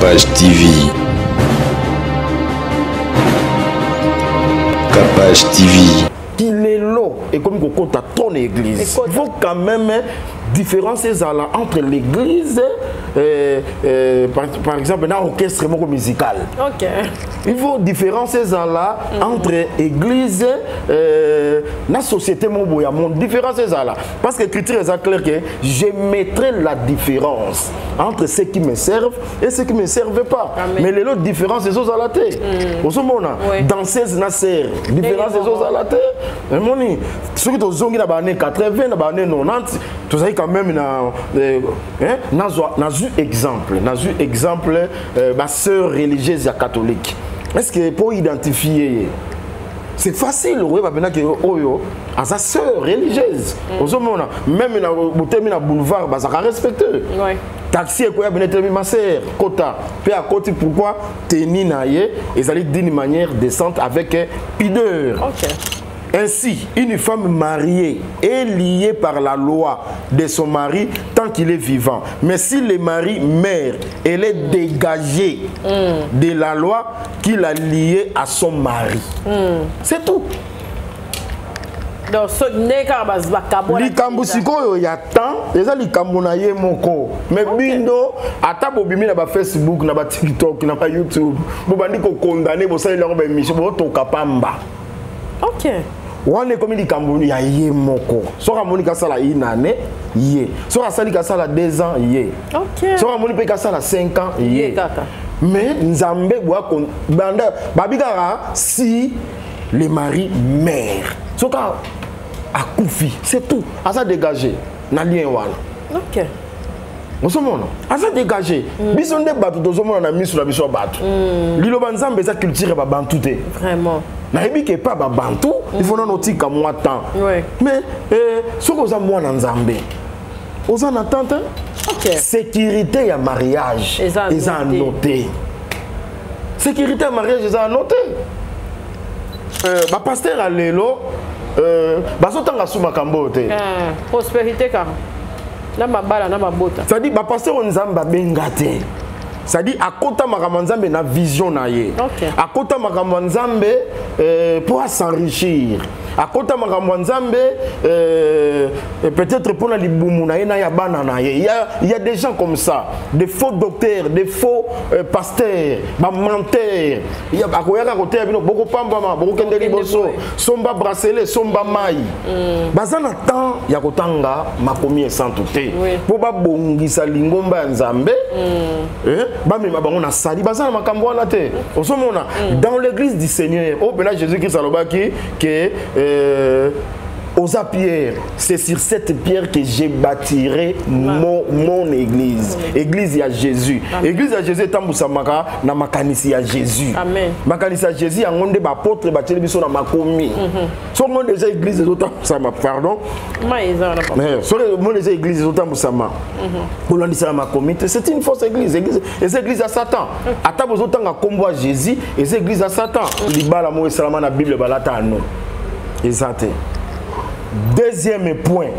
Capage TV. Capage TV. Il est là et comme il compte à ton église. Il faut quand même différencier entre l'église par exemple un orchestre musical. Ok. Il faut différencier entre église la société mon différencier parce que l'écriture est claire que je mettrai la différence entre ceux qui me servent et ceux qui ne me servent pas. Amen. Mais les autres différences c'est ça la terre. Au ce moment danseuse na sœur différence c'est ça la terre. Moni ceux qui ont zongi na année 80 na année 90 tu sais quand même exemple ma sœur religieuse catholique. Est-ce que pour identifier c'est facile oui parce que oyo à sa sœur religieuse au moment même na boulevard bah ça respecter oui taxi quoi ya benetre ma sœur kota puis à côté pourquoi tenir naie et ça d'une manière décente avec pudeur. OK. Ainsi, une femme mariée est liée par la loi de son mari tant qu'il est vivant. Mais si le mari meurt, elle est dégagée de la loi qui l'a liée à son mari. C'est tout. Donc, Likambusiko il y a tant, et ça likambonaye moko. Mais bindo, ata bobimi na ba Facebook, na ba TikTok, na ba YouTube, bobandi ko condamner bo ça leur ba mission bo to kapamba. OK. On est comme il Cameroun, il y a yé moko. Sora Monica Sala une année, yé. Sora Salika Sala 2 ans, yé. OK. Sora Monica Sala 5 ans, yé. Mais Nzambe boit kon banda babigara si les maris meurent. Soka a koufi, c'est tout. À ça dégager. Na lien wana. OK. Osomona, à ça dégager. Bisonde batu tozomona na misu na biso batu. Liloba Nzambe za culture ba bantu te. Vraiment. Nayebi ke pas ba bantu, il faut non otika moi temps. Ouais. Mais ce que ça moi Nzambe. Aux en attente. OK. Sécurité ya mariage. Ils ont noté. Sécurité ya mariage ils ont noté. Ba pasteur à lelo bazotanga suma kambote. Prospérité car. Na mabala na mabota. Ça dit ba pasteur Nzamba bengate. Ça dit à kota makambo Nzambe na vision na ye. À kota makambo Nzambe pour s'enrichir. À kota makambo Nzambe peut-être pour la libumu na ye na ya bana na ye. Il y a des gens comme ça, des faux docteurs, des faux pasteurs, ba menteurs. Il y a akoyaka côté bino boko pamba ma boko kende liboso, somba bracelet, somba mai. Bazana temps ya kotanga makomi esantu te. Po ba bongisa lingomba Nzambe. Bamima bango na sali bazana makambo wana te. Osomona dans l'église du Seigneur, au pena Jésus-Christ alobaki que aux Pierre, c'est sur cette pierre que j'ai bâtirai mon église. Église à Jésus. Église à Jésus tambusamaka na makanisi à Jésus. Amen. Makanisi à Jésus en onde ba apôtre ba télévision na makomi. So mon déjà église autant sama pardon. Mais so mon déjà église autant musama. Pour l'ondisa na makomi, c'est une fausse église. Les églises à Satan. Ata bozo tanga kombo à Jésus, les églises à Satan. Libala mo salama na Bible balata no. Exact. Deuxième point,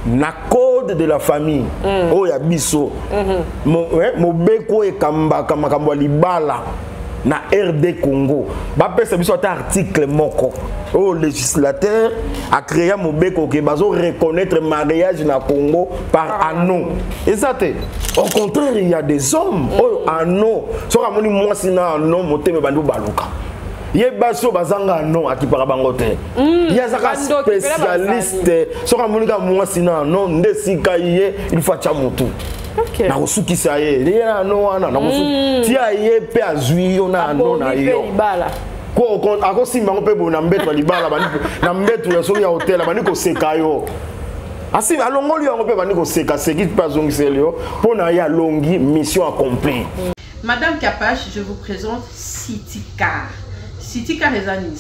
na code de la famille. Oh ya biso. Mo beko e kamba libala na RD Congo. Ba pesa biso ta article moko. Oh législateur a créé mo beko ke bazo reconnaître mariage na Congo par anneau. Exact. Au contraire, il y a des hommes oh anneau. So ramoni moi sina anneau moteme bandu baluka. Il y a bazanga non à qui par bangote. Il y a un spécialiste. Sur un monika moi sinon non ndesika yé il faut chamotu. OK. Na osuki sa yé. Il y a non ana na osuki. Ti ayé pe azui ona non na yo. Ko ako simba ko pe bo na mbeto libala bani na mbeto ya so ya hotel bani ko seka yo. Asi alongoli yango pe bani ko seka seki pa zongi selio pona ya longi mission accomplie. Madame Capage, je vous présente Citycar. Citycar est une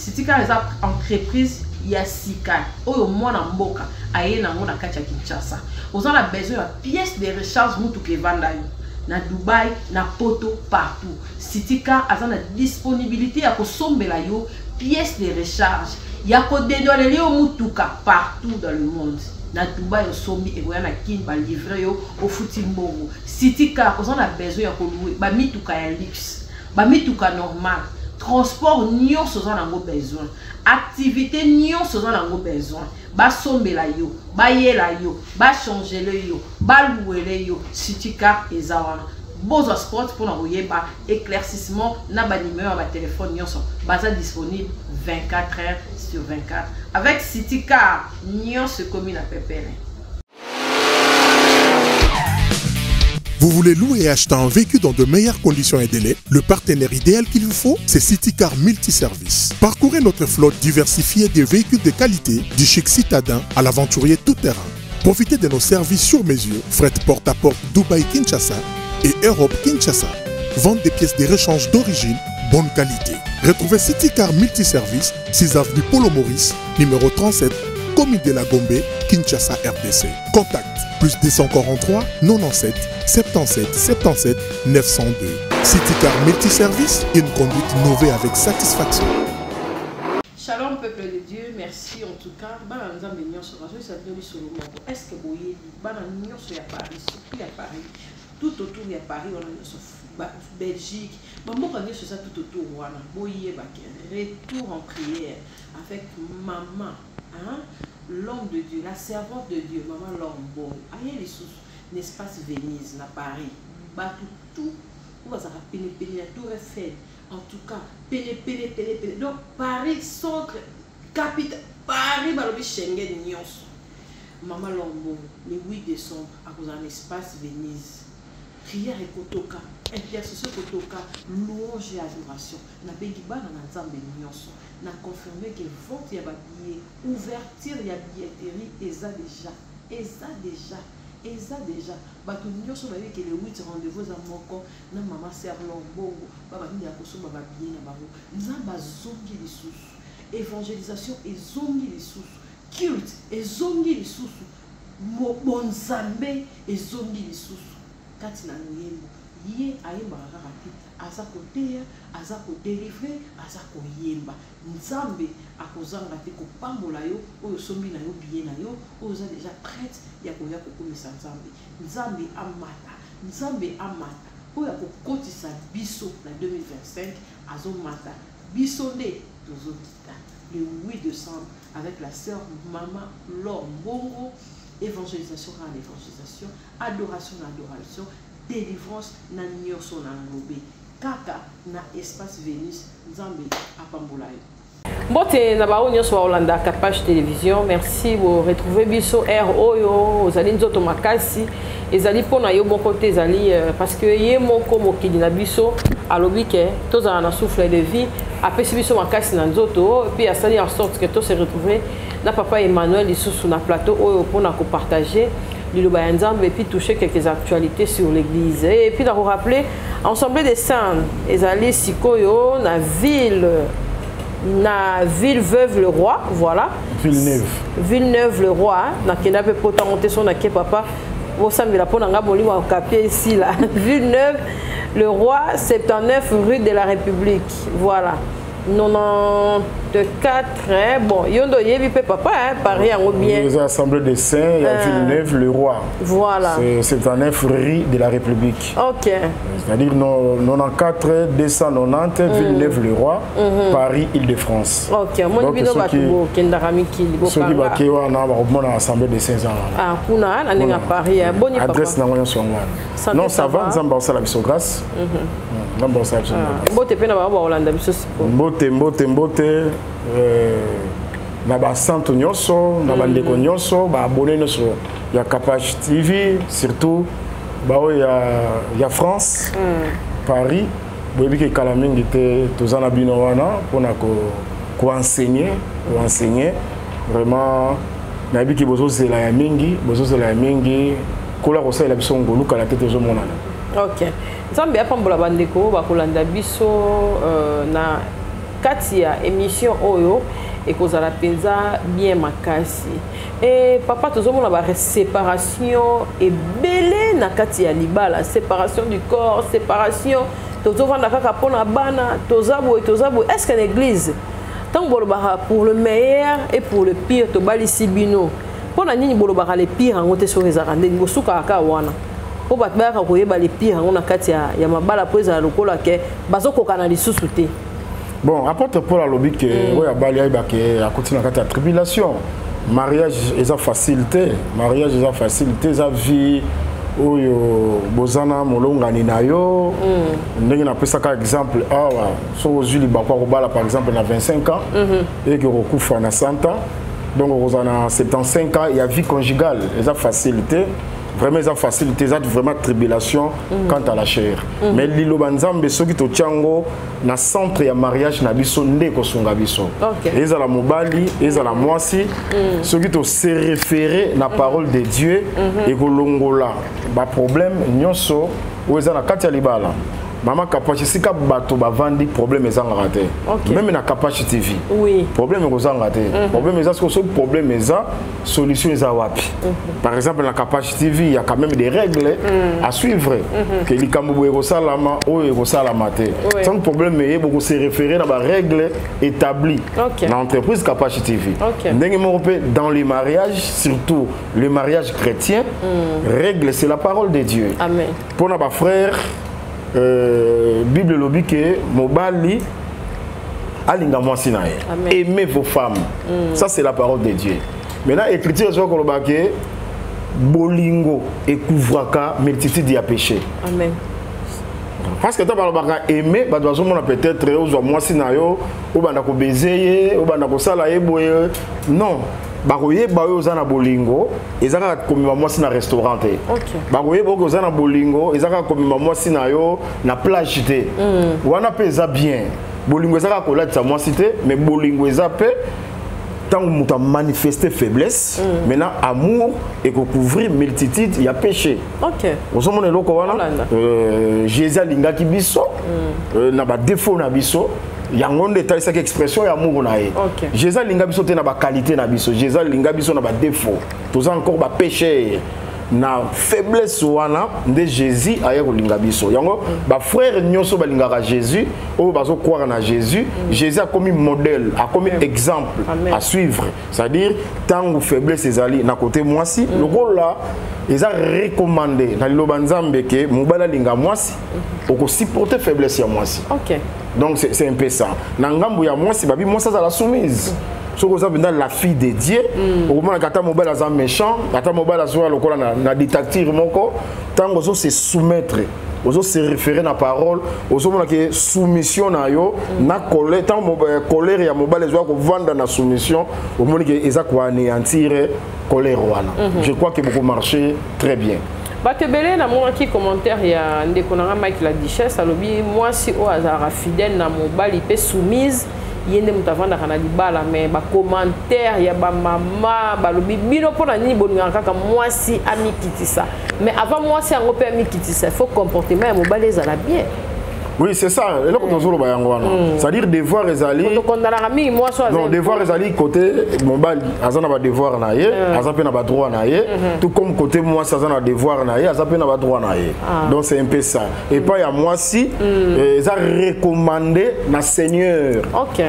entreprise Yassika. Oyo mwana mboka aye na ngona kacha Kinshasa. Vous avez besoin de pièces de recharge mutu ke vanda yo. Na Dubaï, na Poto, partout. Citycar a une disponibilité à kosombela yo pièces de recharge. Ya ko dédolé yo mutuka partout dans le monde. na Dubaï au sommi et voyant na kin ba livrer yo au footing mbongo City Car on a besoin ya ko louer ba mituka ya luxe ba mituka normal transport nyonso oza nango besoin activité nyonso oza nango besoin basombela yo bayela yo bachangele yo balouele yo City Car eza wana Bozo Sport pour l'envoyer éclaircissement na ba numéro ba téléphone nyonso baza disponible 24 heures sur 24 avec City Car nyonso commune à Pépélé. Vous voulez louer et acheter un véhicule dans de meilleures conditions et délais? Le partenaire idéal qu'il vous faut, c'est City Car Multiservice. Parcourez notre flotte diversifiée de véhicules de qualité, du chic citadin à l'aventurier tout-terrain. Profitez de nos services sur mesure, fret porte-à-porte Dubaï-Kinshasa et Europe-Kinshasa. Vente des pièces de rechange d'origine, bonne qualité. Retrouvez City Car Multiservice, 6 avenue Polo Maurice, numéro 37, commune de la Gombe, Kinshasa RDC. Contact plus 243 97 77 77 902. City Car Multiservice, une conduite innovée avec satisfaction. Shalom peuple de Dieu, merci en tout cas. Est-ce que vous voyez, Paris, surtout à Paris, tout autour de Paris, on a Belgique, tout autour, retour en prière avec maman, hein? L'homme de Dieu, la servante de Dieu, maman Lombo, aïe les sous, l'espace Venise, na Paris, batou tout, où vous avez pénétré la tour Eiffel, en tout cas, pénétré. Donc Paris, centre, capitale, Paris, balobi Schengen, Nyons. Maman Lombo, le 8 décembre, à cause d'un espace Venise. Prière et kotoka, intercession kotoka, louange et adoration. Na begiba na nzambe nyonso. Na confirmé que vente ya billet, ouverture ya billetterie eza déjà. Bato nyonso ba que le 8 rendez-vous za moko na maman sœur Lombo, baba ni ya koso baba billet na bango. Nzamba zongi lisusu. Évangélisation et zongi lisusu. Culte et zongi lisusu. Bonzambe et zongi lisusu. Kati na yembo ye ayemba kaka aza koteya aza ko délivrer aza ko yemba nzambe akozanga te ko pambola yo oyo sombi na yo bien na yo oza déjà prête ya koya kokomisa nzambe amata oyo akokotisa biso na 2025 azomata biso nde tozokita le 8 décembre avec la sœur maman Lombongo. Évangélisation à l'évangélisation, adoration à l'adoration, délivrance na nyonso na ngobé. Kaka na espace Vénus, Nzambe à Pambolayo. Bote na ba nyonso wa Olanda Kapage télévision. Merci vous retrouver biso ROYO, ozali nzoto makasi, ezali pona yo moko te ezali parce que ye moko mokili na biso alobi ke tozala na souffle de vie, apesi biso makasi na nzoto et puis asali en sorte que to se retrouver na papa Emmanuel lisusu na plateau oyo pona ko partager liloba ya Nzambe et puis toucher quelques actualités sur l'église et puis na ko rappeler ensemble des saints ezali sikoyo na Villeneuve-le-Roi, voilà. Villeneuve-le-Roi, na kena pe potangote son na ke papa au samedi pour nga boli wa capier ici là. Villeneuve-le-Roi, 79 rue de la République. Voilà. 94 bon yondo yebi pe papa Paris en bien les assemblées des saints il y a Villeneuve-le-Roi, voilà, c'est 79 rue de la République, ok, c'est-à-dire 94 290 Villeneuve-le-Roi, Paris Île-de-France. Ok, moi bino ba tubo kendarami kili bo ceux qui ba kewa na ba mona assemblée des saints ah kuna na ninga Paris boni papa adresse na ngona songa non ça va nzamba osala biso grâce nzamba osala biso bote pe na ba Olanda biso siko mbote na ba santo nyonso na ba ndeko nyonso ba abonné nyonso ya Kapage TV surtout ba ya France Paris boyebi ke kala mingi te tozana bino wana pona ko enseigner vraiment na biki bozozela ya mingi kola kosala biso ngolu kala te tozomonana. Ok, Nzambe apambola bandeko bakolanda biso na kati ya émission oyo ekozala penza bien makasi et papa tozomona ba séparation ebele na kati ya libala, séparation du corps, séparation tozovanda kaka pona bana tozabo est-ce que l'église tant pour le meilleur et pour le pire to balisi bino Pour la nini bolobaka les pires en côté sur les arandés bosuka aka wana. Po batbaka koyeba les pires en na kati ya mabala poeza lokola ke bazoko kana lisusu te. Bon, apporte pour la lobby que oya bali ayba ke akoti na kati ya tribulation. Mariage eza facilité, mariage eza facilité, za vie oyo bozana molongani na yo ndenge na pesa ka exemple awa so ozuli bakwa ko bala par exemple na 25 ans et que okufa na 100 ans donc ozana 75 ans il y a vie conjugale eza facilité vraiment eza facilité eza vraiment tribulation quant à la chair mais lilo banzambe soki to tiango na centre ya mariage na biso nde ko sunga biso eza la mobali eza la mwasi soki to se référer na parole de Dieu et ko longola ba problème nyonso ou eza na kati ya libala Maman capacité si ka bato ba vandi problème ezanga raté même na capacité TV oui problème ezanga raté problème ezanga ce problème ezanga solution ezanga wapi par exemple na capacité TV il y a quand même des règles à suivre que li kambo ego salama o ego salama té sans problème est beaucoup se référer dans ba règles établies dans l'entreprise capacité TV ndenge mo pe dans les mariages surtout le mariage chrétien règle c'est la parole de Dieu amen pour na ba frère Bible lobi que mobali alinga mwasi na ye aimez vos femmes ça c'est la parole de Dieu maintenant écriture sur koloba que bolingo ekouvraka multitude ya péché amen parce que tu as aimé ba doit mona peut-être ozwa mwasi na yo obanda ko bezeye obanda ko sala yeboye non bakoye bayo ozana bolingo ezaka komima mwasi na restaurant te bakoye boko ozana bolingo ezaka komima mwasi na yo na plage te wana pe eza bien bolingo ezaka kolatisa mwasi te mais bolingo eza pe tant muta manifester faiblesse maintenant amour et couvrir multitude il y a péché osomona eloko wana Jésus alingaki biso na ba défaut na biso yango ndeta cette expression ya amour na ye Jésus linga biso te na ba qualité na biso Jésus linga biso na ba défaut tous encore ba péché na faiblesse wana de Jésus aya ko linga biso yango ba frère nyonso ba lingaka Jésus o bazo croire na Jésus Jésus a comme modèle a comme exemple à suivre c'est-à-dire tant faiblesse ezali na côté mwasi le rôle là ils ont recommandé dans le banzambe que mobala linga mwasi oko supporter faiblesse ya mwasi donc c'est un peu ça na ngambo ya mwasi babi mwasi za la soumise so ko za la fille de Dieu au moment kata mobala za méchant kata mobala zo lokola na dictature moko tango zo se soumettre ozo se référer na parole ozo mona que soumission na yo na colère tant colère ya mobala zo ko vanda na soumission au moment que eza ko anéantir colère wana je crois que beaucoup marché très bien batebele na mona ki commentaire ya ndeko na Mike la Duchesse alobi moi si o azara fidèle na mobali pe soumise yende mutavanda kana libala mais ba commentaire ya ba mama balobi bino pona nini bonga kaka mwasi amikitisa mais avant mwasi yango pe amikitisa il faut comportement ya mobali ezala bien oui c'est ça et là quand on ba yango wana c'est-à-dire devoir ezali non devoir ezali côté mobali azana ba devoir na ye azape na ba droit na ye tout comme côté moi ça azana devoir na ye azape na ba droit na ye donc c'est un peu ça et pas ya moi si ça recommandé na Seigneur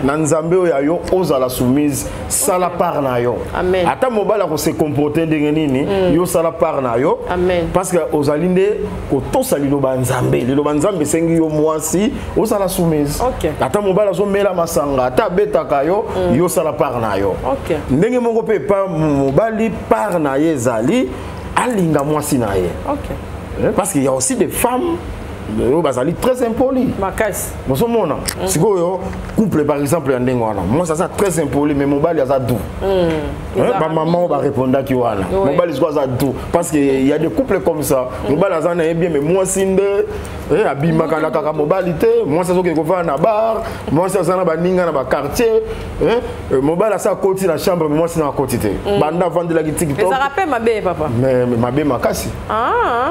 na nzambe oya yo ozala soumise sala part na yo ata mobali ko se comporter ndenge nini yo sala part na yo parce que ozalinde ko tosali lo banzambe sengi yo si au sala soumise ata mobala zo mela masanga ata betaka yo yo sala par na yo ndenge moko pe pa mobali par na ye zali alinga mwasi na ye parce qu'il y a aussi des femmes bazali très impoli makasi mosomona sikoyo couple par exemple ndenge wana moi ça très impoli mais mobali aza doux ba maman ba répondre ki wana mobali siko aza doux parce que il y a des couples comme ça mobali aza na bien mais moi sinde abima kana kaka mobali te moi ça soki ko va na bar moi ça na ba ninga na ba quartier mobali asa koti na chambre mais moi c'est na koti te banda vendre la TikTok ça rappelle mabe papa mais mabe makasi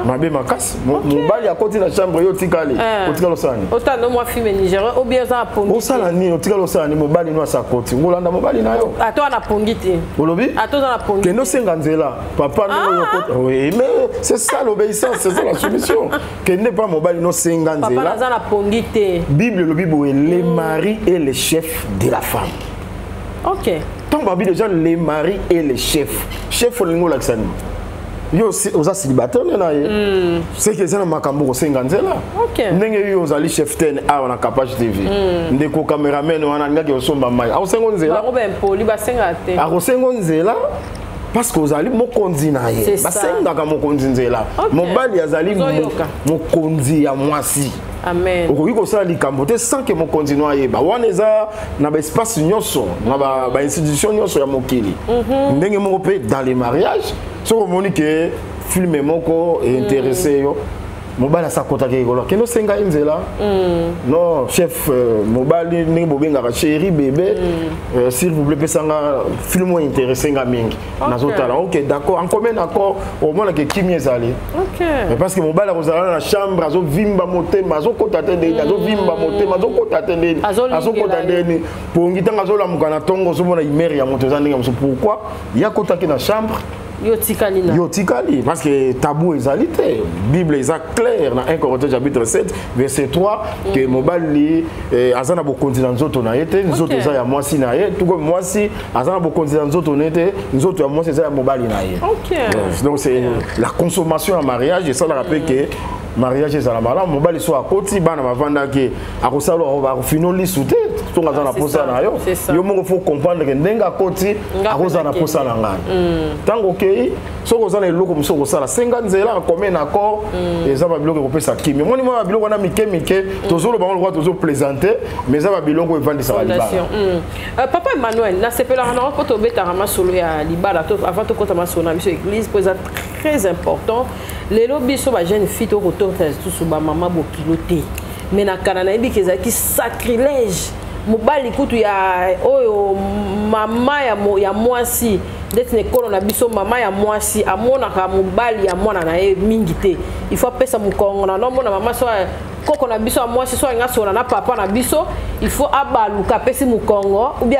mabe makasi mobali a koti na chambre yo tikali otikalo sani otando moi film Nigeria ou bien ça pongi osala ni otikalo sani mobali no asa koti ngolanda mobali na yo ato na pongi te olobi ato na pongi keno senga nzela papa no yo koti oui mais c'est ça l'obéissance c'est ça la soumission que n'est pas mobali no senga nzela papa na pongi te Bible le Bible les maris et les chefs de la femme tant babi déjà les maris et les chefs chef olingo laksani yo oza célibataire na ye c'est que ça na makambo ko senga nzela ndenge yo ozali chef ten a na Kapage TV ndeko cameraman wana ngaki osomba mai a osengo nzela ba poli ba senga te a osengo nzela parce que ozali mokonzi na ye basenga ka mokonzi nzela mobali azali mokonzi ya mwasi amen okoki kosala likambo te sans que mokonzi no ayeba wana eza na baespace nyonso na bainstitution nyonso ya mokili ndenge moko mpe dans les mariages soki omoni ke filme moko intéressé yo mobali asakotaki ekolo kendo senga nzela non chef mobali ndenge bobengaka chéri bébé s'il vous plaît pesanga film intéressé nga mingi nazotala ok d'accord en commun accord omona ke kimi ezali mais parce que mobali akozala na chambre azovimba motema azokota te ndeni azovimba motema azokota te ndeni azokota ndeni pongi ntango azolamuka na ntongo ozomona imere ya moto eza ndenge mosusu pourquoi yakotaki na chambre yo tikali parce que tabou ezali te Bible est clair dans 1 Corinthiens chapitre 7 verset 3 que mobali azana bokonzi na nzoto na yete nzoto eza ya mwasi na ye tout comme mwasi azana bokonzi na nzoto na yete nzoto ya mwasi eza ya mobali na ye donc c'est la consommation en mariage et ça le rappelle que mariage ezala malamu mobali so akoti bana bavandaki akosala akofinoli sute tonga aza na posa na yo yo moko faut comprendre que ndenge akoti akozala na posa na ngai ntango okei soki oza na eloko mosusu okosala senga nzela akome na accord eza babiloko ekopesa kimi moni mwa babiloko wana mike mike tozoloba ngo lokwa tozoplaisante mais eza babiloko evandisaka libala papa Emmanuel nasepelaka nango mpo tobetaka masolo ya libala avant tokota masolo na biso église mpo eza très important lelo biso bajeune fille tokotorta lisusu bamama bokilo te mais na kala nayebi ke ezalaki sacrilège mobali kutu ya oyo mama ya mwasi ndeti nekolo na biso mama ya mwasi amonaka mobali ya mwana na ye mingi te il faut apesa mokongo na nomona mama so koko na biso ya mwasi so nga sona na papa na biso il faut abaluka pesi mokongo ou bien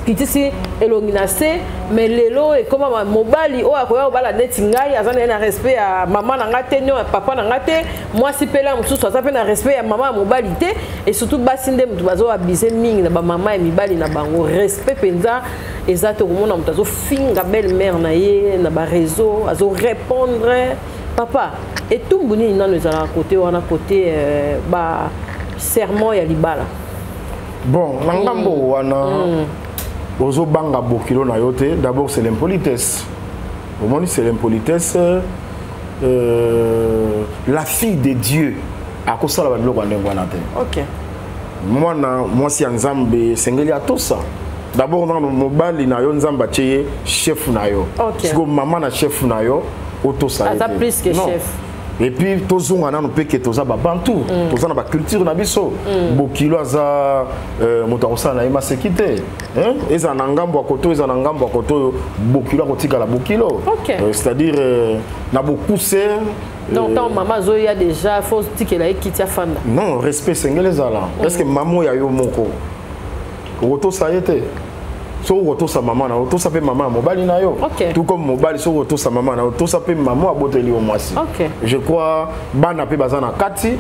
kitisi elongi na se mais lelo e koma mobali o akoya obala neti ngai azana na respect ya mama na ngate nyo papa na ngate mwasi pela mususu azape na respect ya mama mobali te et surtout basinde mutu bazo abise mingi na ba mama ya mibali na bango respect penza ezate komona mutu azo finga belle-mère na ye na ba réseau azo répondre papa et tout boni nano ezala côté wana côté ba serment ya libala bon ngambo wana ozo banga bokilo na yote d'abord c'est l'impolitesse au moins c'est l'impolitesse la fille de Dieu akosala ba biloko ndengwana te OK moi si nzambe sengeli atosa d'abord dans mobali na yo nzamba cheye chef na yo siko mama na chef na yo otosa ata plus que chef et puis tozonga nanu pe ke toza ba bantu toza na ba culture na biso bokilo aza moto akosala na ye masekite eza na ngambo akoto eza na ngambo akoto bokilo akotika la bokilo c'est-à-dire na bokuse donc tant maman zo ya déjà faut tikela ekiti afanda non respect sengelezala est-ce que maman ya yo moko otosa yete so otosa mama na otosa pe mama mobali na yo tout comme mobali so otosa mama na otosa pe mama aboteli yo mwasi je crois bana pe bazana kati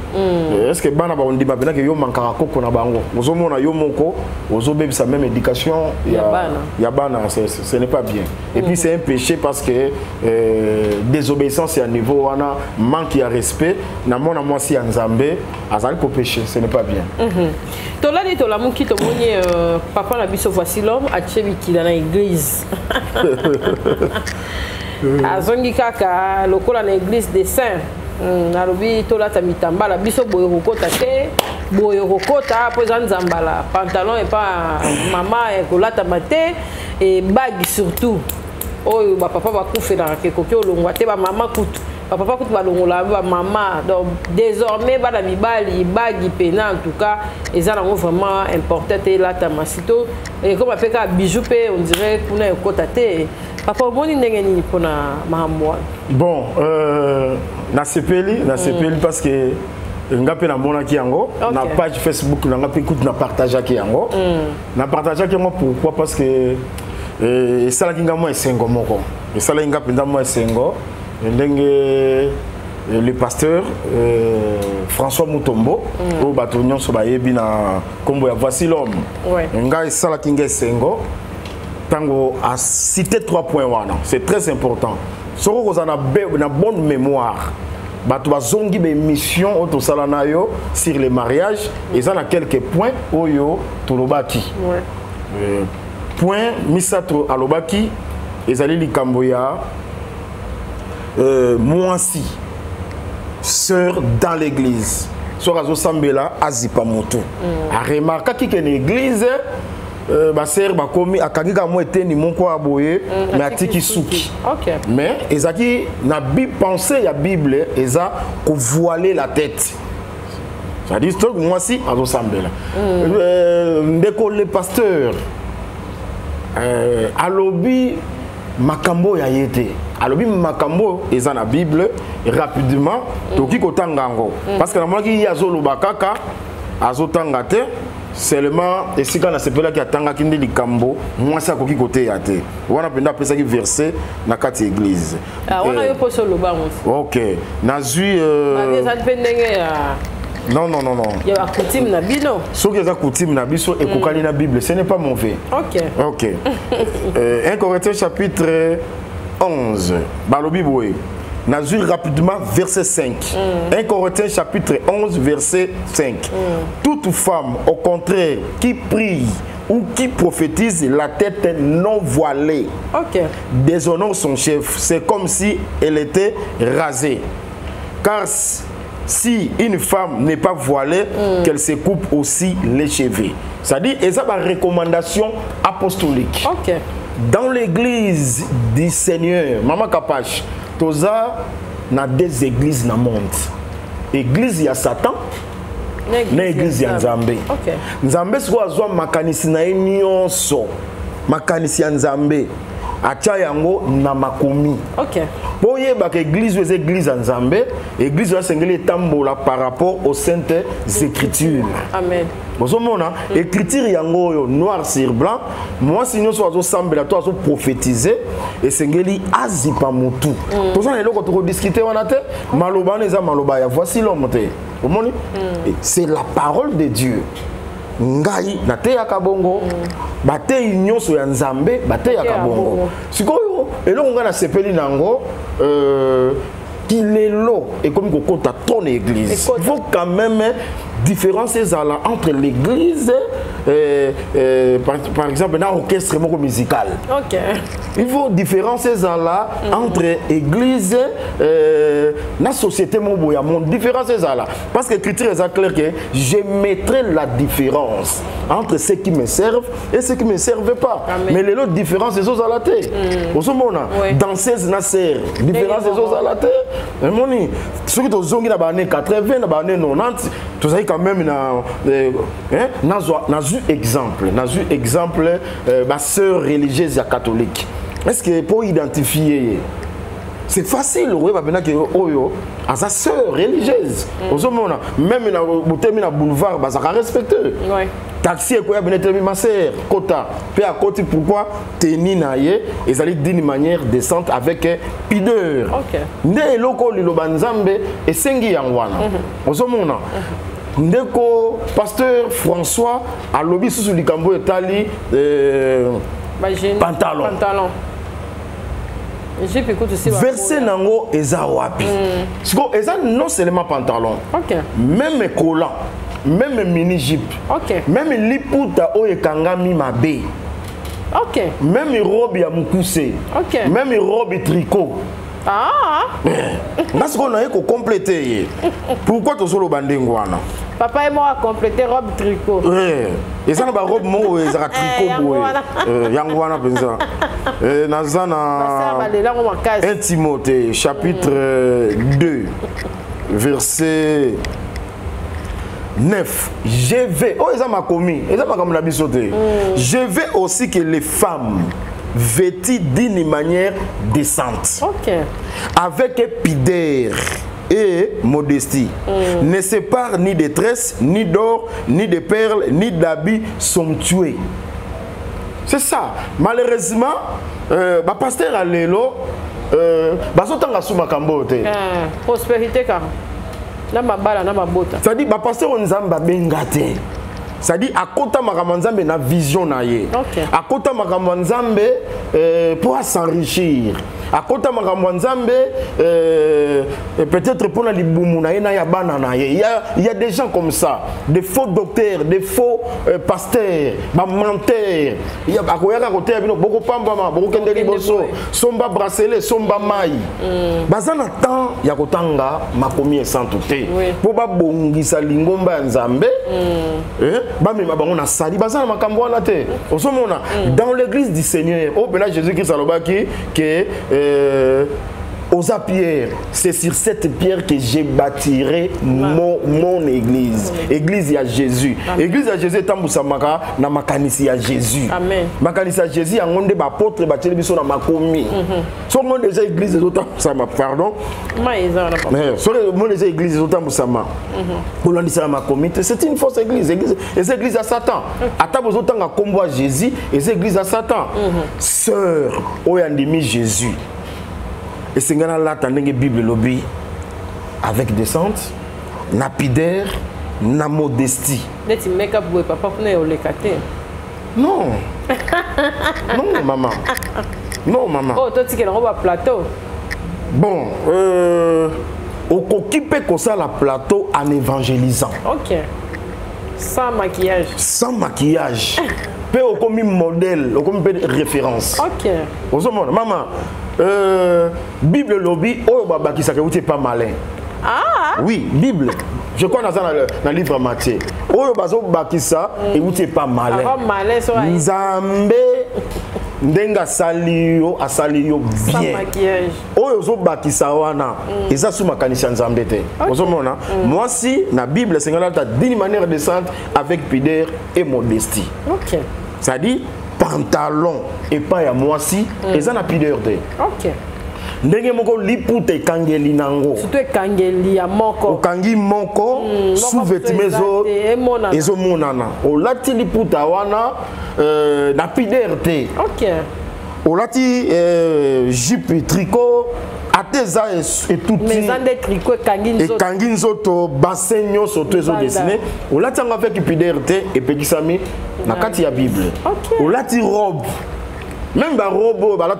est-ce que bana ba ondima bena ke yo mankaka koko na bango ozomona yo moko ozobebisa même éducation ya bana ce n'est pas bien et puis c'est un péché parce que désobéissance à niveau wana manque ya respect na mona mwasi ya nzambe azali ko péché ce n'est pas bien tolani tolamuki tomoni papa na biso voici l'homme chebikila na église azongi kaka lokola na église des saints nalobi tolata mitambala biso boye kokota te boye kokota po eza nzambala pantalon et pas mama ekolata mate et bague surtout oyo ba papa bakufela ke koki olongwa te ba mama kutu papa kutu balongola ba mama donc désormais bana mibali bagi pena en tout cas eza nango vraiment important te lata masito et comme apeka bijou pe on dirait kuna ekota te papa omoni ndenge nini pona mahambo bon na sepeli parce que ngape na mona ki yango na page Facebook na ngape écoute na partager ki yango na partager ki yango pourquoi parce que ça la kinga moi esengo moko et ça la ngape ndamo esengo ndenge le pasteur François Mutombo au batonyon so bayebi na kombo ya voici l'homme nga esala kinga esengo Tango a cité 3 points. C'est très important. Si vous avez une bonne mémoire, vous avez une mission sur les mariages. Et ça a quelques points. Tolobaki. Point Misato Alobaki. Et allez Likamboya. Moansi. Sœur dans l'église. Sur Azo Sambela, Azipamoto. A remarqué qu'il y a une église. Ma sœur m'a commis à Kagika Mouete ni mon quoi aboye mais à Tikisuki. Mais ezaki na Bible pensée la Bible eza ko voiler la tête. Ça dit que moi si à Sambela. Ndeko le pasteur alobi makambo ya yete. Alobi makambo eza na Bible rapidement toki kotanga ngo parce que na moi ki yazolo bakaka azotanga te. Seulement, et si quand on a sepelé qui attend qu'il y ait des cambo, moi ça qui côté à terre. On a appris après ça qui verset dans quatre églises. On a eu pas sur le banc aussi. Ok. Nazu. Non. Il y a coutume na bino. Ce qui est coutume na biso et kokali na Bible, ce n'est pas mauvais. Ok. 1 Corinthiens chapitre 11. Balobi boy. Nazur rapidement verset 5. 1 Corinthiens chapitre 11 verset 5. Toute femme au contraire qui prie ou qui prophétise la tête non voilée déshonore son chef. C'est comme si elle était rasée. Car si une femme n'est pas voilée, qu'elle se coupe aussi les cheveux. C'est-à-dire, et ça une recommandation apostolique. Dans l'église du Seigneur, Maman Kapache, toza na des églises na monde. Église ya Satan, na église ya Nzambe. Nzambe siko azwa makanisi na nyonso. Makanisi ya Nzambe acha yango na makomi. Boye ba église aux églises en Nzambe, église ya sengeli tambola par rapport aux saintes écritures. Amen. Bozomona écriture yango yo noir sur blanc, moi sinon so azo sambela to azo prophétiser et sengeli azipa mutu. Toza na eloko to discuter wana te, maloba neza maloba ya voici l'homme te. Omoni? C'est la parole de Dieu. Ngai na te ya kabongo, bate nyonso ya Nzambe, bate ya kabongo. Sikoyo eloko nga na sepeli nango qu'il est l'eau et comme qu'on compte à ton église. Il faut quand même différences entre l'église par exemple dans l'orchestre musical. Il faut différences entre église la société mon différences parce que l'écriture est claire que je mettrai la différence entre ceux qui me servent et ceux qui ne me servent pas. Mais les autres différences c'est aux à la terre. Danseuse na serre différence c'est aux à la terre. Moni ceux qui ont na année 80 na année 90 tout ça quand même nazu exemple ma sœur religieuse catholique. Est-ce que pour identifier c'est facile oui parce que oyo à sa sœur religieuse même na boulevard bah ça respecte taxi et quoi ma sœur kota puis à côté pourquoi tenir naie et aller d'une manière décente avec pudeur ne loko liloba Nzambe et sengi yangwana ozomona ndeko pasteur François a lobby sous le cambo etali pantalon verset nango eza wapi siko eza non seulement pantalon même collant même mini jupe même liputa oyo ekangami mabe même robe ya mukuse même robe tricot parce qu'on a complété. Pourquoi tu as bandingwana? Papa et moi a complété robe tricot. Et ça n'a pas robe mo et ça tricot yangwana penza. Nazana 1 Timothée chapitre 2 verset 9. Je vais je vais aussi que les femmes vêtues d'une manière décente, avec pudeur et modestie, ne séparent ni de tresses, ni d'or, ni de perles, ni d'habits somptueux. C'est ça. Malheureusement, pasteur Alelo, prospérité car. C'est-à-dire, pasteur Nzamba bengate. c'est-à-dire akota makambo nzambe na vision na ye akota makambo nzambe pour s'enrichir akota makambo nzambe peut-être pour na libumu na ye na ya bana na ye il y a des gens comme ça, des faux docteurs, des faux pasteurs, ba menteurs, il y a akoyaka côté bino boko pambama boko kende liboso somba bracelet somba mai bazana temps ya kotanga makomi sans tout pour ba bongisa lingomba nzambe ba mema bango na sali bazana makambo wana te osomona dans l'église du Seigneur au pena Jésus-Christ alobaki que aux Pierre, c'est sur cette pierre que j'ai bâtirai mon église. Église à Jésus. Église à Jésus est Maka na makanisi à Jésus. Amen. Makanisi à Jésus en onde ba porte ba télévision na makomi. So mon déjà église des autres sama pardon. Mais so mon déjà église des autres sama. Pour l'on dit ça makomi, c'est une fausse église. Les églises à Satan. Ata vous autant à combo à Jésus et les églises à Satan. Sœur oyandimi Jésus. Et c'est là la Bible lobby avec décence, lapidaire, na modestie. Non. Non maman. Non maman. Oh toi tu es dans plateau. Bon, on occupe comme ça la plateau en évangélisant. OK. Sans maquillage. Sans maquillage. Peu comme modèle, comme référence. OK. Maman, Bible lobby, oh baba qui s'appelle pas malin. Ah. Oui, Bible. Je crois dans le livre Matthieu. Oh bazo bakisa et vous pas malin. Ah malin so ai. Nzambe ndenga salio asalio bien. Sans maquillage. Oh zo bakisa wana. Eza sous makanisa nzambe te. Ozomona. Moi si na Bible c'est d'une manière décente avec pudeur et modestie. OK. Ça dit pantalon et pas à moi si et ça n'a pudeur de. OK. Ndenge moko lipute kangeli nango. Surtout kangeli ya moko. Kangi moko sous vêtements ezo monana. O lati liputa wana na pudeur te. OK. O lati jupe tricot ateza et tout. Mais ça des tricots et kangi nzoto bassin nyonso to ezo dessiné. O lati anga avec pudeur te et pekisami na kati ya Bible. OK. O lati robe. Même la robe, la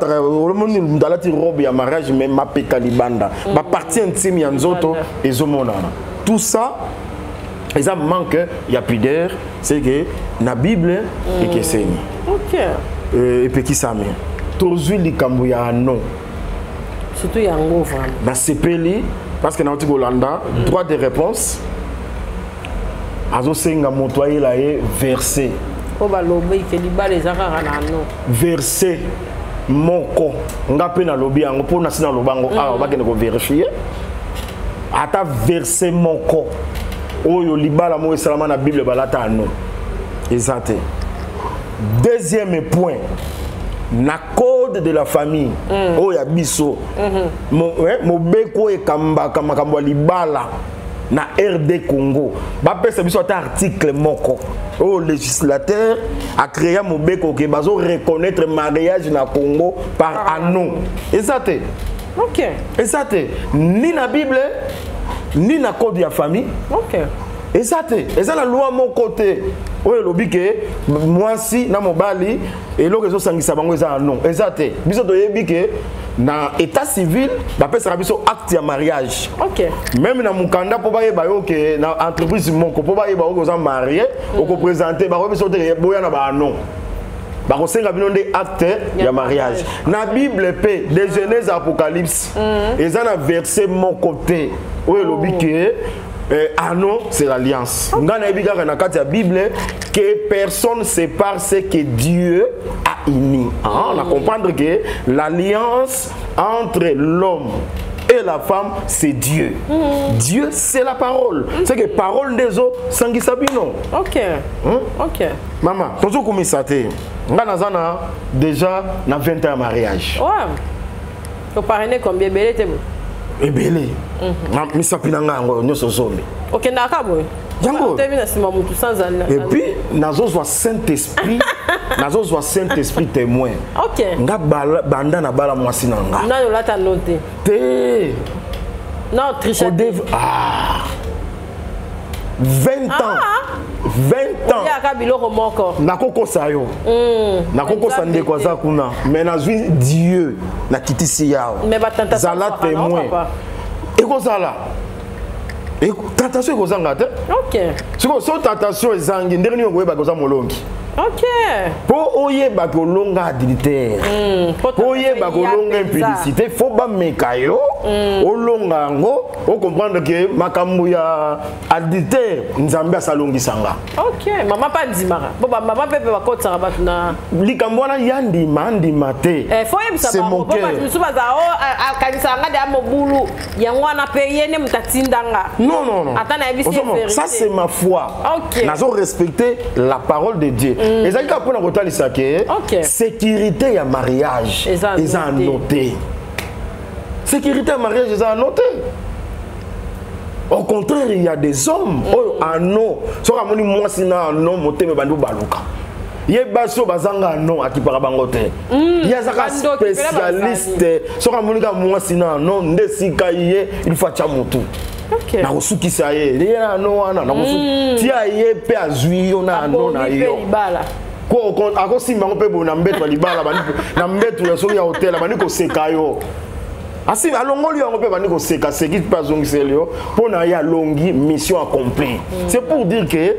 robe ya mariage, même ma pétalibanda, ma partie intime ya nzoto et zomonana. Tout ça, et ça manque, il y a pudeur, c'est que la Bible et que c'est OK. Et puis qui ça met. Toujours les camboya non. Surtout il y a un gros vraiment. Na CPLI, parce que dans le Hollanda, droit de réponse, azo senga motoyer la versé. Verset moko ngape na lobi yango pour na sina lobango ah ba kene ko vérifier ata verset moko oyo libala mo esalama na Bible balata no exact. Deuxième point, na code de la famille oyo ya biso mo beko e kamba kamba libala na RD Congo ba pesa biso ta article moko au législateur a créé un mobeko qui bazo reconnaître mariage na Congo par anneau. Exact. OK. Exact. Ni na Bible ni na code de la famille. OK. Exact. Et ça la loi mon côté. Oyo lobi ke moi si na mobali et lo rezo sangisa bango eza anneau. Exact. Biso to yebi ke na état civil ba pesa biso acte de mariage. OK. Même na mukanda po ba yeba yo ke na entreprise moko po ba yeba ko za marié o ko présenter ba ko biso te boya na ba non. Ba ko senga bino de acte de mariage. Na Bible pe de Genèse Apocalypse. Et ça na verset mon côté. Oyo lobi ke anneau c'est l'alliance. Ngana ebika na kati ya Bible que personne sépare ce que Dieu a uni. On a comprendre que l'alliance entre l'homme et la femme c'est Dieu. Dieu c'est la parole. C'est que parole des autres sangi sabino. OK. OK. Maman, toujours comme ça te. Ngana zana déjà na 20 ans mariage. Ouais. Tu parrainer combien belé te? Ebele. Mais ça pinanga ngo nyoso zombe. OK na kabo. Jango. Et puis nazo soit Saint-Esprit, nazo soit Saint-Esprit témoin. OK. Nga banda na bala mwasi nanga. Non la ta noté. Te. Non tricher. 20 ans. 20 ans. Nakoko sayo. Nakoko sande kwa za kuna. Mais nazui Dieu na kitisi yao. Zala témoin. Eko zala. Tentation eko zanga te. OK. So tentation ezangi ndeni ngo yeba koza molongi. OK. Po oyeba kolonga adultère. Po oyeba kolonga impudicité, faut ba mekayo. Olonga ngo, o comprendre que makambo ya adultère nzambe asalongi sanga. OK, maman pas ndimara. Bon ba maman pepe ba kotsa ba tuna. Likambo na yandi mandi mate. Faut yebisa ba bo ba misuba za o kanisa nga de amobulu yango na payer ne mtatindanga. Non. Attends, ça c'est ma foi. OK. Nazo respecter la parole de Dieu. Et ça pour na kotalisa ke sécurité ya mariage ils ont noté. Sécurité ya mariage ils ont noté. Au contraire, il y a des hommes en non. So ramoni moi sina non moteme bandu baluka. Yebaso bazanga non akipara bangote. Yazaka spécialiste. So ramoni ka moi sina non ndesika ye il faut chamutu. OK. Na kosuki sa ye. Ye no wana na kosuki. Ti aye pe azui yo na no na yo. Ko ako simba ngo pe bona mbeto libala bani na mbeto ya so ya hotel bani ko seka yo. Asi alongoli yango pe bani ko seka seki pa zongiselio pona ya longi mission accomplie. C'est pour dire que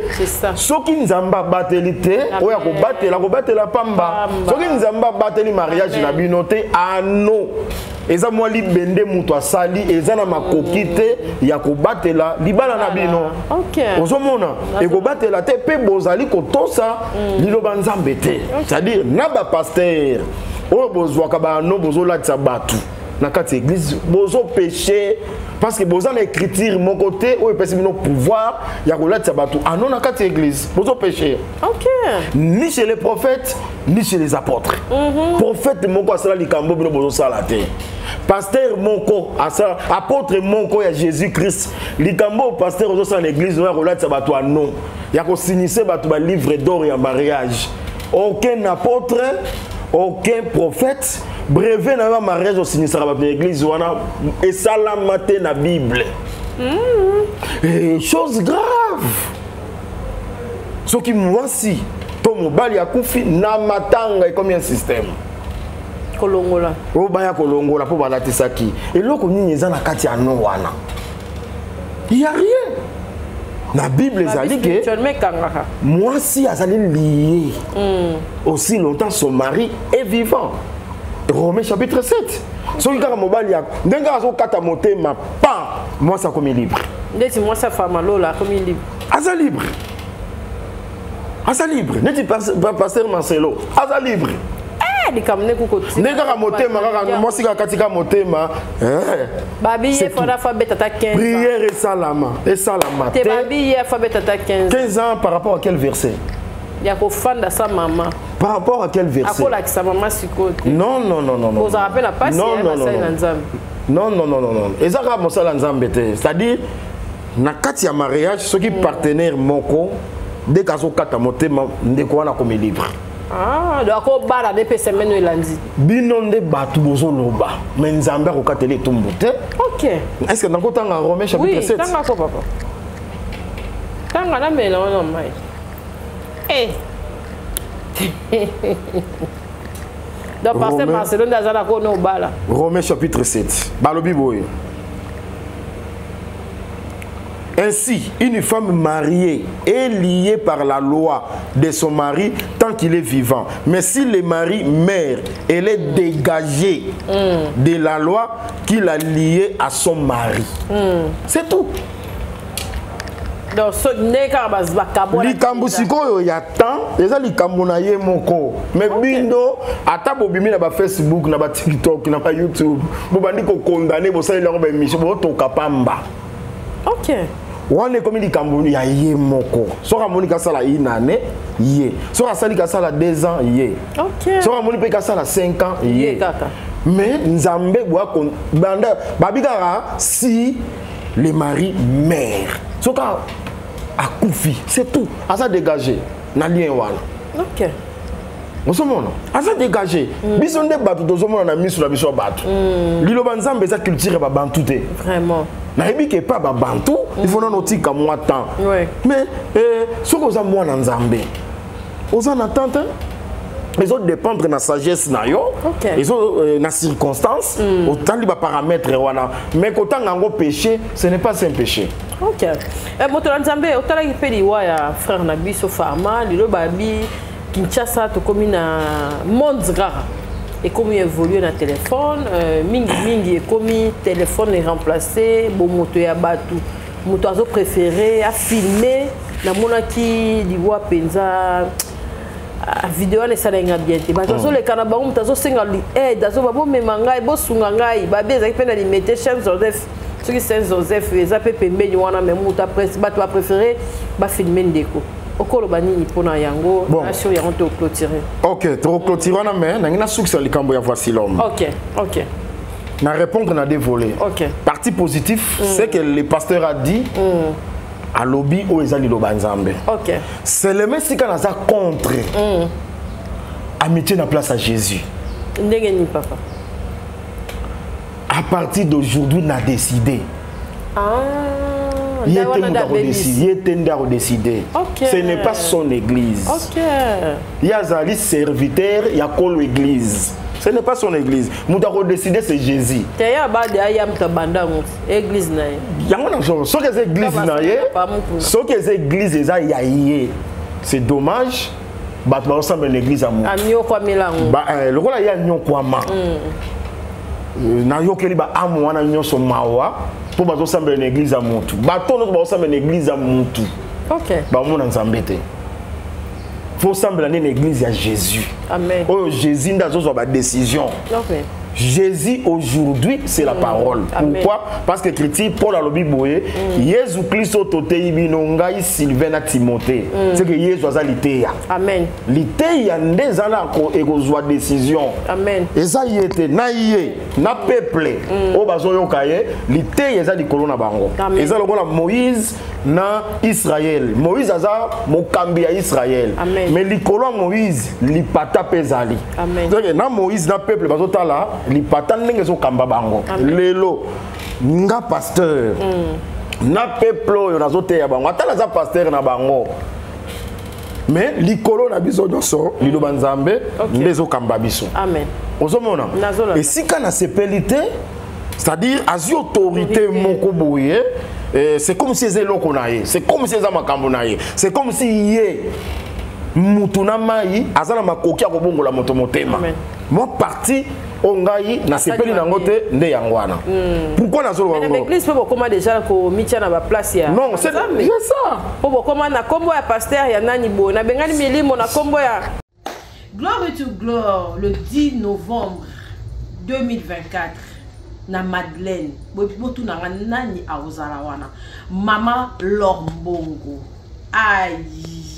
soki nzamba batelite oya ko batela pamba. Soki nzamba bateli mariage na binote ano. Eza moi libende muto asali eza na makokite ya ko batela libala na bino. OK. Ozomona e ko batela te pe bozali ko tosa liloba nzambe te. C'est-à-dire na ba pasteur o bozwaka ba no bozola tsa batu. Na kati église bozo péché parce que bozo na écriture mon côté ou pèse bino pouvoir ya ko latsa batu anon na kati église bozo péché. OK. Ni chez les prophètes ni chez les apôtres. Prophète moko asala likambo bino bozo sala te. Pasteur moko asala apôtre moko ya Jésus-Christ likambo pasteur bozo sala l'église ya ko latsa batu anon ya ko signer batu ba livre d'or ya mariage. Aucun apôtre, aucun prophète brevet na mariage au sinistra ba l'église wana et ça la matin na Bible. Et chose grave. Ce qui moi si to mobali ya kufi na matanga et comme un système. Kolongola. O baya kolongola po balatisa ki. Et loko nini eza na kati ya no wana. Il y a rien. La Bible ezali que moi si azali lié aussi longtemps son mari est vivant. Romains chapitre 7. So ikaka mobali ya ndenga azo kata motema pa moi ça comme libre. Ndeti moi ça femme lola comme libre. Asa libre. Asa libre. Neti pasteur Marcelo. Asa libre. Likamne ku koti. Ndenga motema kaka moi si katika motema babi ye fona fa betata 15. Prière et salama. Et salama. Te babi ye fa betata 15. 15 ans par rapport à quel verset? Ya ko fanda sa maman. Par rapport à quel verset? Akola ki sa maman sikote. Non. Vous en rappelez la passe Non. Ezaka mosala nzambe te. C'est-à-dire na kati ya mariage ceux qui partenaire moko dès kazo kata motema ndeko wana comme libre. Ah, donc bala de semaine elandi. Bino nde batu bozo loba. Mais nzambe ko katele tumbu te. OK. Est-ce que dans Romains Romains chapitre 7? Oui, tanga ko papa. Tanga na mela on mai. Donc pasteur Marcelo ndazala ko no bala. Romains chapitre 7. Balobi boy. Ainsi, une femme mariée est liée par la loi de son mari tant qu'il est vivant. Mais si le mari meurt, elle est dégagée de la loi qui l'a liée à son mari. C'est tout. Donc, likambo sikoyo ya temps eza likambo na ye moko mais bindo ata bobimi na ba Facebook na ba TikTok na ba YouTube bo bandi ko condamner bo sala ba émission bo to kapamba. OK. Wane comme likambo ya ye moko soka moni ka sala inane ye soka sali ka sala 2 ans ye. OK. Soka moni pe ka sala 5 ans ye kaka. Mais nzambe boa kon banda babikara si le mari meurt soka akufi c'est tout asa dégagé na lien wana. OK. Osomona asa dégagé biso nde batu tozomona na misu na biso batu liloba nzambe za culture ba bantu te vraiment na yebi ke pa ba bantu il faut non tika moi temps. Mais ce que vous avez moi en Zambie, vous en attendez. Ils ont dépendre de la sagesse na yo, ils ont na circonstance, autant les paramètres wana. Mais quand on a un péché, ce n'est pas un péché. Ok. Moto Nzambe, otala ki peli wa ya frère na biso Farma, lilo babi Kinshasa to komi na monde rare. Et comme il évolue dans téléphone, mingi et comme téléphone est remplacé, bon moto ya batu, moto azo préféré à filmer na mona ki liwa penza vidéo ne salenga bien te bazo le kana bango mutazo senga li dazo babo memanga e bo sunga ngai babe ezaki pena li mettre Saint Joseph ce qui Saint Joseph eza pe pembeni wana mais muta presse ba toi préféré ba filmer ndeko okolo banini pona yango nation ya honte clôturer. OK, to clôturer na mais na succès likambo ya voici l'homme. OK. Na répondre na des volets. OK. Partie positif, c'est que le pasteur a dit à lobby ou ezali lobanzambe. OK. C'est le messie qui a contre amitié na place à Jésus. Ndengeni papa. À partir d'aujourd'hui, on a décidé. Il a décidé. Ce n'est pas son église. Il y a un serviteur, il y a une église. Ce n'est pas son église. Nous avons décidé, c'est Jésus. Il y a église. C'est dommage. Une église à moi. Le rôle est na yokeli ba amu wana nyonso mawa po bazo samba une église à mutu bato no bazo samba une église à mutu. OK ba mona nzambete faut samba une église à Jésus. Amen. Oh Jésus ndazo ba décision. OK. Jésus aujourd'hui c'est la parole. Pourquoi? Parce que critique Paul a lobi boye Jésus Christ ototei binongai Sylvain Timothée. C'est que Jésus a liteya. Amen. Liteya ndezana ko ekozwa décision. Amen. Eza yete na yé na peuple o bazo yokaye liteya eza likolo na bango. Eza lokola Moïse na Israël. Moïse aza mokambi ya Israël. Mais likolo Moïse lipata pezali. Donc na Moïse na peuple bazo tala lipata ndenge zo kamba bango. Lelo nga pasteur na peuple yo nazote ya bango atala za pasteur na bango mais likolo na biso nyonso lilo banzambe ndezo kamba biso. Amen. Ozomona et si kana sepelité c'est-à-dire azi autorité moko boye c'est comme si ezelo konaye c'est comme si ezama kambo naye c'est comme si yé mutuna mai azana makoki akobongola moto motema. Moi parti ongai na sepeli na ngote nde yangwana. Pourquoi na zolo bango? L'église peut comment déjà ko mitia na ba place ya. Non, c'est ça. Pour comment na kombo ya pasteur ya nani bo na bengani milimo na kombo ya Gloire to gloire le 10 novembre 2024 na Madeleine. Botu na nani a ozala wana. Mama Lombongo. Aïe.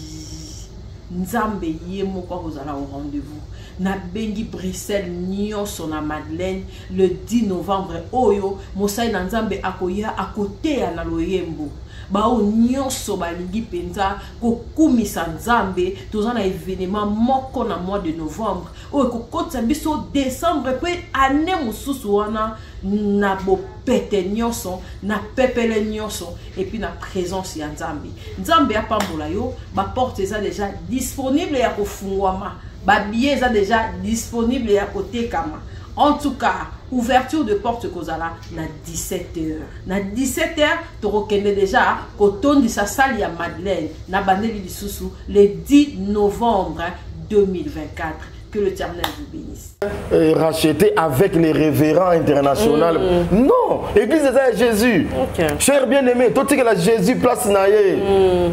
Nzambe yemo kwa ozala au rendez-vous. Na bengi Bruxelles nyonso na Madeleine le 10 novembre oyo mosai na Nzambe akoya akote ya na loyembo bao nyonso balingi penza kokumisa Nzambe tozana événement moko na mois de novembre oyo kokotsa biso décembre pe année mususu wana na bopete nyonso na pepele nyonso et puis na présence ya Nzambe apambola yo ba porte eza déjà disponible ya kofungwama. Ba billet est déjà disponible à côté kama. En tout cas, ouverture de porte kozala na 17h. Na 17h, tu reconnais déjà koton di sa salle ya Madeleine na baneli lisusu le 10 novembre 2024. Que l'Éternel vous bénisse. Racheté avec les révérends internationaux. Non, Église de Jésus. Cher bien-aimé, tout ce que la Jésus place naie.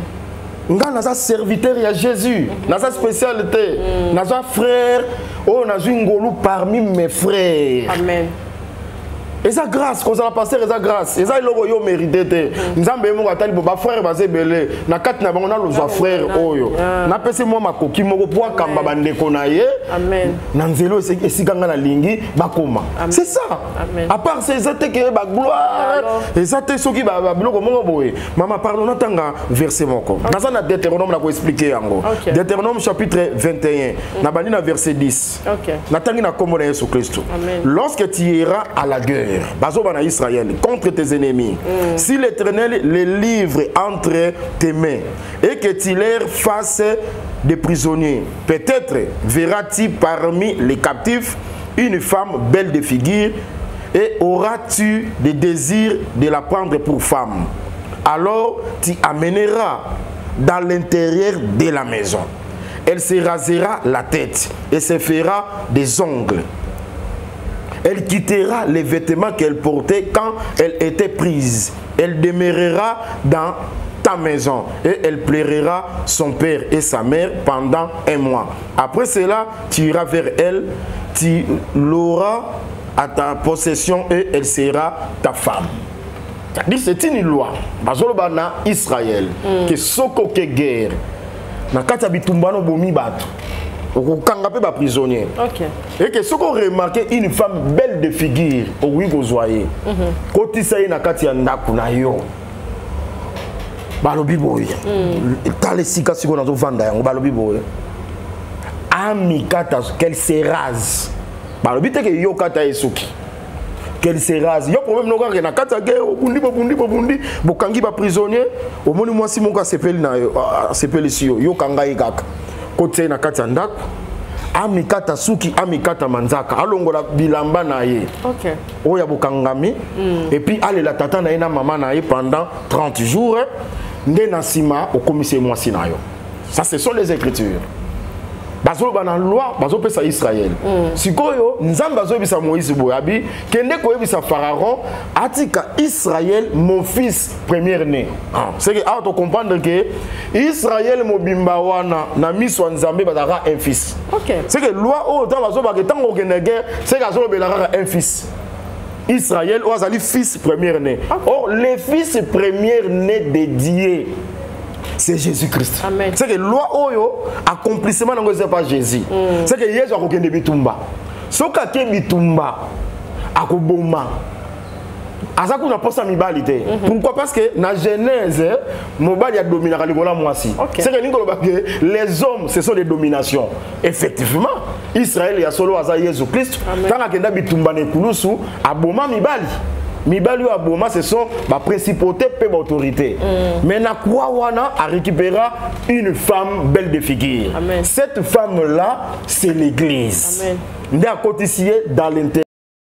Nga naza serviteur ya Jésus, naza spécialité, naza frère, oh naza ngolu parmi mes frères. Amen. Et ça grâce, quand ça la passer, ça grâce. Et ça il logo yo mérité. Nzambe mo atali bo ba frère ba zebele, na kat na bango na lo frère oyo. Na pese mo makoki moko po kamba bande konaye. Amen. Na nzelo esikanga na lingi bakoma. C'est ça. Amen. À part ces étés que ba gloire, et ça te soki ba biloko mo boye. Maman pardon tanga verset moko. Naza na Deutéronome na ko expliquer yango. Deutéronome chapitre 21. Na bandi na verset 10. Na tangi na kombo na Yesu Christ. Lorsque tu iras à la guerre Seigneur, Bazobana Israël, contre tes ennemis. Si l'Éternel les livre entre tes mains et que tu leur fasses des prisonniers, peut-être verras-tu parmi les captifs une femme belle de figure et auras-tu des désirs de la prendre pour femme. Alors tu amèneras dans l'intérieur de la maison. Elle se rasera la tête et se fera des ongles. Elle quittera les vêtements qu'elle portait quand elle était prise. Elle demeurera dans ta maison et elle plaira son père et sa mère pendant 1 mois. Après cela, tu iras vers elle, tu l'auras à ta possession et elle sera ta femme. C'est une loi. Bazolobana Israël que soko ke guerre. Na kata bitumbano bomi bato. Okanga pe ba prisonnier. OK. Et que soko remarquer une femme belle de figure, oui gozoyer. Kotisa na kati ya ndaku na yo. Balobi boy. Tale sika siko na zo vanda yango balobi boy. Ami kata qu'elle se rase. Balobi te ke yo kata esuki. Qu'elle se rase. Yo problème no ka na kata ge obundi bokangi ba prisonnier. Omoni mwasi moko asepeli na asepeli si yo kanga ikaka. Kote na kata ndako. Ami kata suki, ami kata manzaka. Alongola bilamba na ye. OK. Oya bokangami et puis aller la tata na ina maman na ye pendant 30 jours. Nde na sima au commissaire mwasi na yo. Ça ce sont les écritures. Bazo bana loi, bazo pesa Israël. Sikoyo nzambe bazo bisa Moïse boyabi, kende ko bisa Pharaon, atika Israël mon fils premier-né. C'est que auto comprendre que Israël mobimba wana na miso nzambe bazaka un fils. OK. C'est que loi o dans bazo ba que tango kende guerre, c'est que bazo belaka un fils. Israël ou azali fils premier-né. Or les fils premier-né dédiés c'est Jésus-Christ. C'est que loi oyo accomplissement n'ango c'est pas Jésus. C'est que Jésus a kokende bitumba. Soka ke bitumba akoboma. Azaku na posa mibalite. Pourquoi? Parce que na Genèse mobali a dominé la ligola mwasi. C'est que les hommes ce sont des dominations. Effectivement, Israël ya solo aza Jésus-Christ. Tant akenda bitumba ne kulusu aboma mibali. Mibali ou aboma ce sont ma principauté et autorité. Mais na quoi wana a récupéré une femme belle de figure. Cette femme là c'est l'église. Amen. Dans l'intérieur